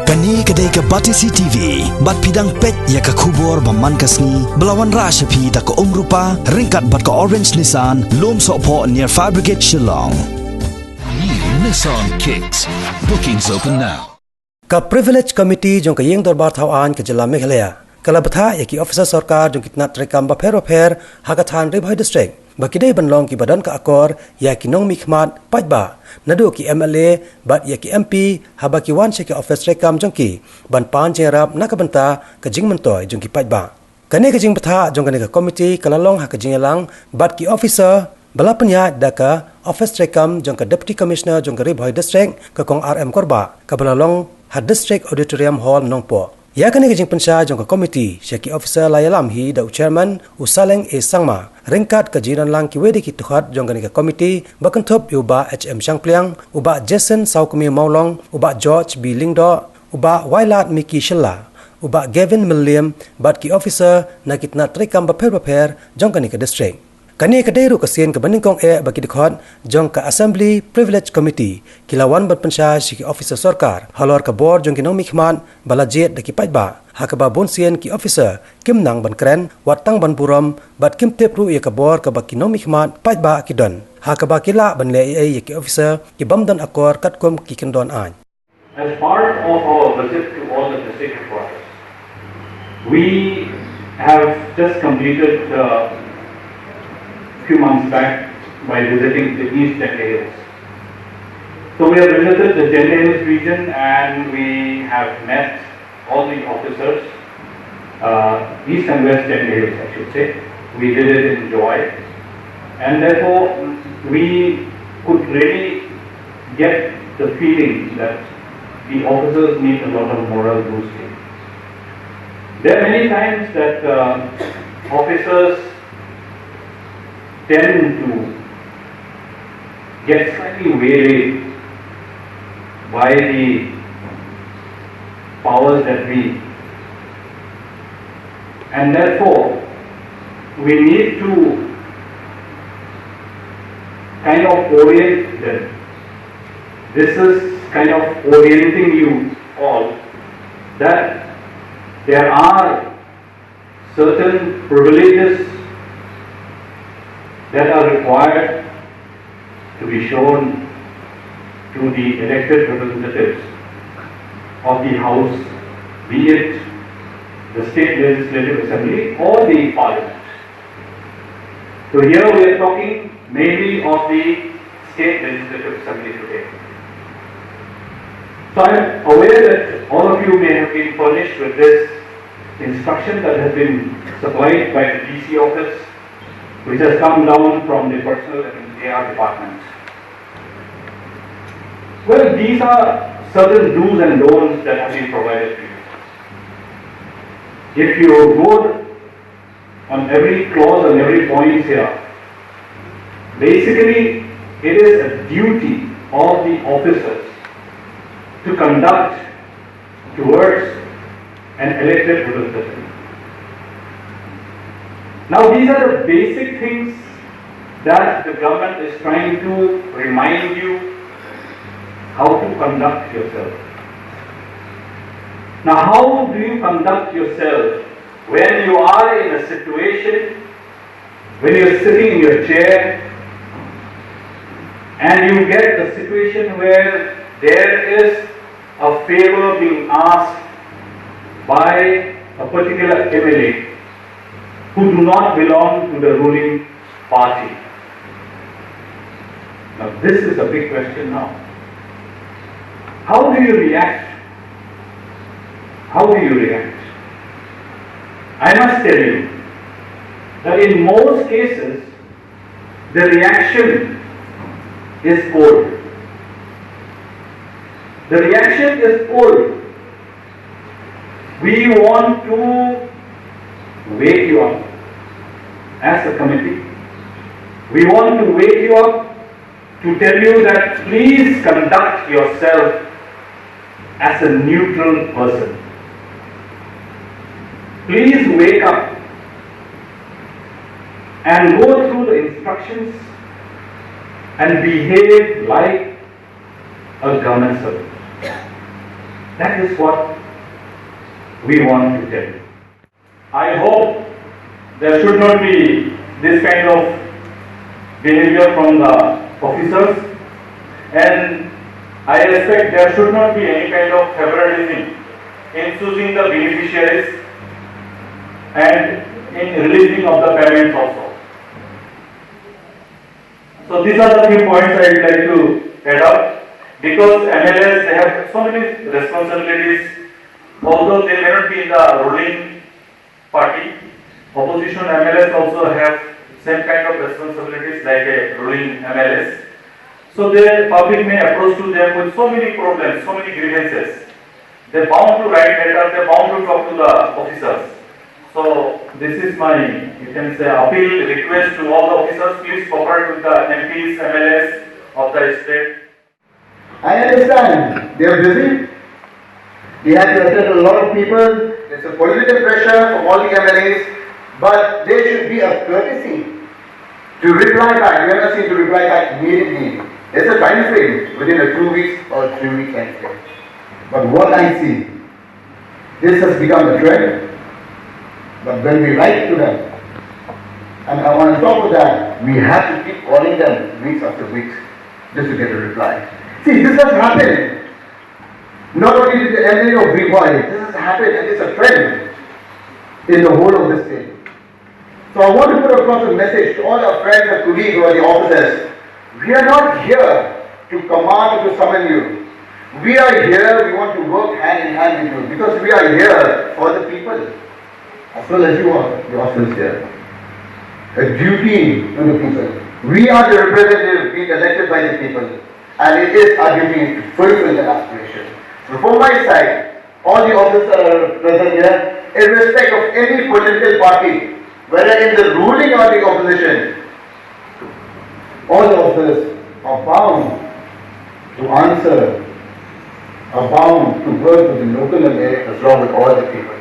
Kani kedai ke Batisi TV, bat pidang pet ya ke kubur baman kasni, belawan rasa pi tak ke rupa, ringkat bat ke Orange Nissan, lom sokpo near Fire Brigade Shillong. New Nissan Kicks. Bookings open now. Ka Privilege Committee jong ka yeng dorbar thawaan ke Jilla Meghalaya. Kala batha ya ki officer sarkar jong kitna trekam ba pher Hakathan Ribhoi district. Bakidai banlong ki badan ka akor ya ki nong mikmat pajba. Nadu ki MLA bat ya ki MP haba ki wan ki office rekam jong ki ban pan jerap nakabanta ka jing mentoy jong ki pajba. Kane ka jing batha jong kane ka committee kalalong ha ka jing elang bat ki officer balapanya daka office rekam jong ka deputy commissioner jong ka Ribhoi district ka kong RM korba ka balalong ha district auditorium hall nongpo. Ya kani kajing pensya jong ka committee syaki officer layalam hi da chairman usaleng e sangma ringkat kajiran lang ki wedi ki tukhat jong kani ka committee bakanthop uba HM Shangpliang uba Jason Saukumi Maulong uba George B Lingdo uba Wailat Miki Shilla uba Gavin William bat ki officer nakitna trikam ba pher jong kani ka district. Kani kadairu kasien ka baningkong baki dikhot jong ka Assembly Privilege Committee kilawan bat pensya si officer sarkar halor ka board jong kinong mikman balajet daki pajba hakaba bonsien ki officer kimnang ban kren watang ban buram bat kim tepru ya ka board ka bakinong mikman pajba kidon hakaba kila ban le ya ki officer ki bamdan akor katkom ki kindon an. As part of our visit to all the district headquarters, we have just completed few months back by visiting the East Jenda Hills. So we have visited the Jenda Hills region and we have met all the officers, East and West Jenda Hills I should say. We did it in joy and therefore we could really get the feeling that the officers need a lot of moral boosting. There are many times that officers tend to get slightly waylaid by the powers that be, and therefore we need to kind of orient them. This is kind of orienting you all that there are certain privileges that are required to be shown to the elected representatives of the House, be it the State Legislative Assembly or the Parliament. So here we are talking mainly of the State Legislative Assembly today. So I am aware that all of you may have been furnished with this instruction that has been supplied by the DC office, which has come down from the Personnel and AR department. Well, these are certain do's and don'ts that have been provided to you. If you go on every clause and every point here, basically it is a duty of the officers to conduct towards an elected representative. Now these are the basic things that the government is trying to remind you how to conduct yourself. Now how do you conduct yourself when you are in a situation, when you are sitting in your chair and you get the situation where there is a favor being asked by a particular MLA who do not belong to the ruling party. Now this is a big question now. How do you react? How do you react? I must tell you that in most cases the reaction is cold. The reaction is cold. We want to wake you up as a committee. We want to wake you up to tell you that please conduct yourself as a neutral person. Please wake up and go through the instructions and behave like a government servant. That is what we want to tell you. I hope there should not be this kind of behavior from the officers, and I expect there should not be any kind of favoritism in choosing the beneficiaries and in releasing of the payments also. So these are the few points I would like to add up, because MLAs, they have so many responsibilities. Although they may not be in the ruling party, opposition MLAs also have same kind of responsibilities like a ruling MLAs. So the public may approach to them with so many problems, so many grievances. They're bound to write letters, they're bound to talk to the officers. So this is my, you can say, appeal, request to all the officers, please cooperate with the MPs, MLAs of the state. I understand they are busy. They have to attend a lot of people. There's a political pressure from all the MLAs, but there should be a courtesy to reply back. We are not saying to reply back immediately. There's a time frame within a 2 weeks or 3 week time frame. But what I see, this has become a trend. But when we write to them, and on top of that, we have to keep calling them weeks after weeks just to get a reply. See, this has happened. Not only did the MLA of Repoy, this has happened, and it's a trend in the whole of the state. So I want to put across a message to all our friends and colleagues who are the officers. We are not here to command or to summon you. We are here, we want to work hand in hand with you, because we are here for the people. As well as you are, the officers here. A duty to the people. We are the representatives being elected by the people, and it is our duty to fulfill that aspiration. So from my side, all the officers that are present here, irrespective of any political party, whether in the ruling or the opposition, all the officers are bound to answer, are bound to work with the local MLA as well with all the people.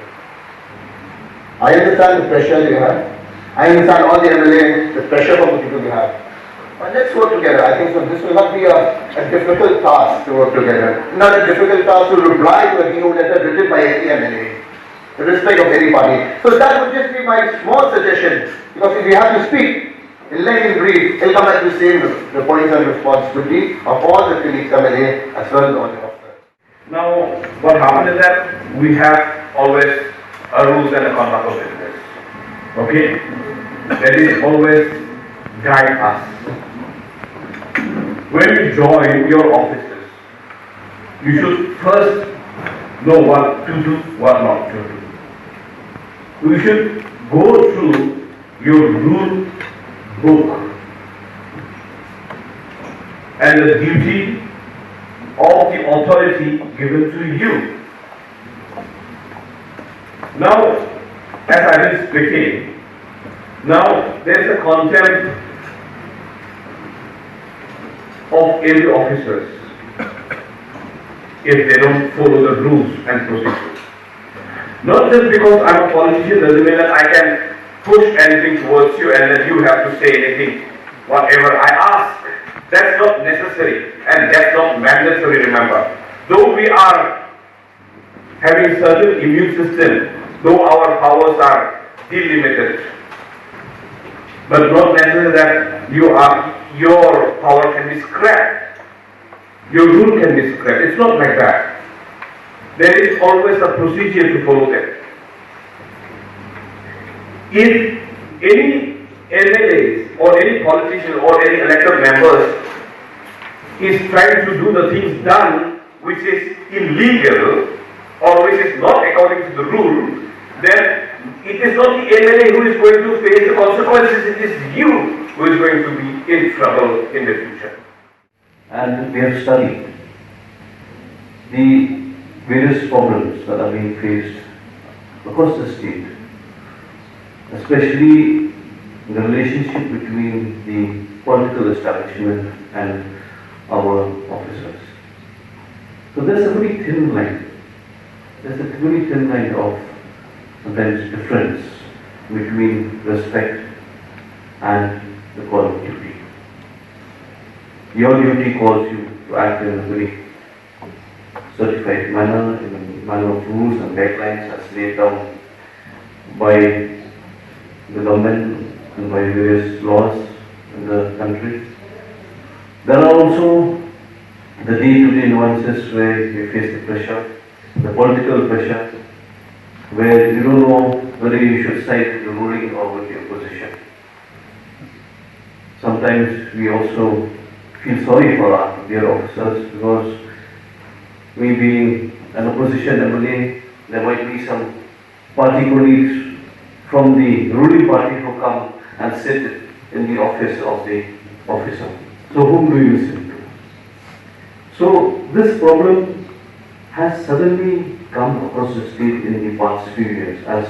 I understand the pressure you have. I understand all the MLA, the pressure from the people you have. But let's work together. I think so this will not be a difficult task to work together. Not a difficult task to reply to a DO letter written by any MLA, irrespective of any party. So that would just be my small suggestion. Because if we have to speak in length and brief, it'll come back to the same the points and responsibility of all the colleagues MLA as well as all the officers. Now, what happens is that we have always a rules and a conduct of business. Okay? That is always guide us. When you join your offices, you should first know what to do, what not to do. You should go through your rule book and the duty of the authority given to you. Now, as I been speaking, now there is a contempt of every officers if they don't follow the rules and procedures. Not just because I'm a politician doesn't mean that I can push anything towards you and then you have to say anything, whatever I ask. That's not necessary and that's not mandatory, remember. Though we are having certain immune system, though our powers are delimited, but not necessarily that your power can be scrapped. Your rule can be scrapped. It's not like that. There is always a procedure to follow that. If any MLAs or any politician or any elected members is trying to do the things done which is illegal or which is not according to the rule, then it is not the MLA who is going to face the consequences, it is you who is going to be in trouble in the future. And we have studied the various problems that are being faced across the state, especially the relationship between the political establishment and our officers. So there's a very thin line. There's a very thin line of sometimes difference between respect and the call of duty. Your duty calls you to act in a very certified manner, in a manner of rules and guidelines as laid down by the government and by various laws in the country. There are also the day-to-day nuances where you face the pressure, the political pressure, where you don't know whether you should side with the ruling or with the opposition. Sometimes we also feel sorry for our dear officers because we being an opposition MLA, there might be some party colleagues from the ruling party who come and sit in the office of the officer. So whom do you listen to? So this problem has suddenly come across the state in the past few years, as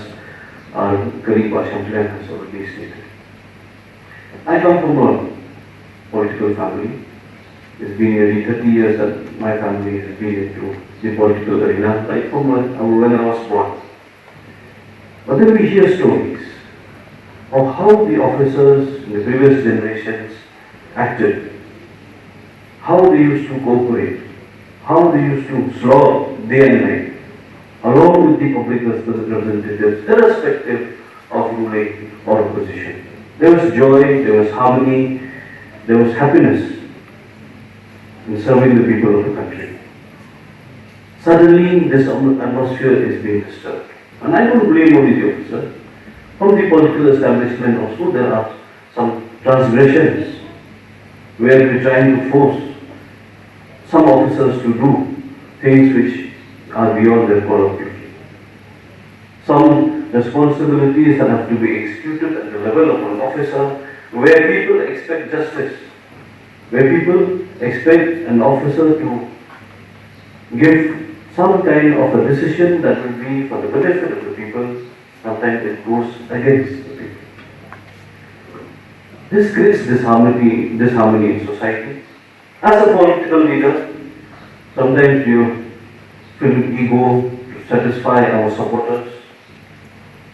our colleague Basham has already stated. I come from a political family. It's been nearly 30 years that my family has been into the political arena, right from when I was born. But then we hear stories of how the officers in the previous generations acted, how they used to cooperate, how they used to slog day and night, along with the public representatives, irrespective of ruling or opposition. There was joy, there was harmony, there was happiness in serving the people of the country. Suddenly, this atmosphere is being disturbed. And I don't blame only the officer. From the political establishment also, there are some transgressions where we're trying to force some officers to do things which are beyond their call of duty. Some responsibilities that have to be executed at the level of an officer, where people expect justice, where people expect an officer to give some kind of a decision that will be for the benefit of the people. Sometimes it goes against the people. This creates disharmony in society. As a political leader, sometimes you feel ego to satisfy our supporters.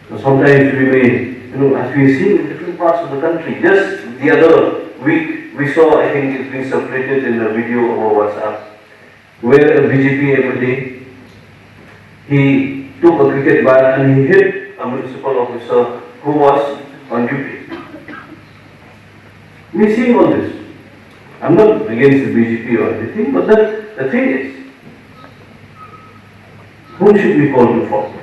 So sometimes we may, as we see in different parts of the country, just the other week we saw, I think it's been circulated in a video over WhatsApp, where a BJP MLA, he took a cricket bat and he hit a municipal officer who was on duty. We see all this. I'm not against the BJP or anything, but the thing is, whom should we call to fault?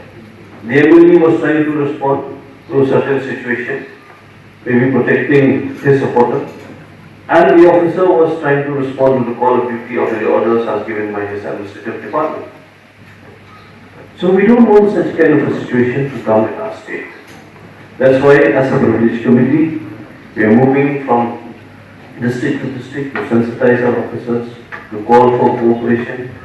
The MLA was trying to respond to a certain situation, maybe protecting his supporter, and the officer was trying to respond to the call of duty of the orders as given by his administrative department. So we don't want such kind of a situation to come in our state. That's why, as a privileged committee, we are moving from district to district to sensitize our officers, to call for cooperation.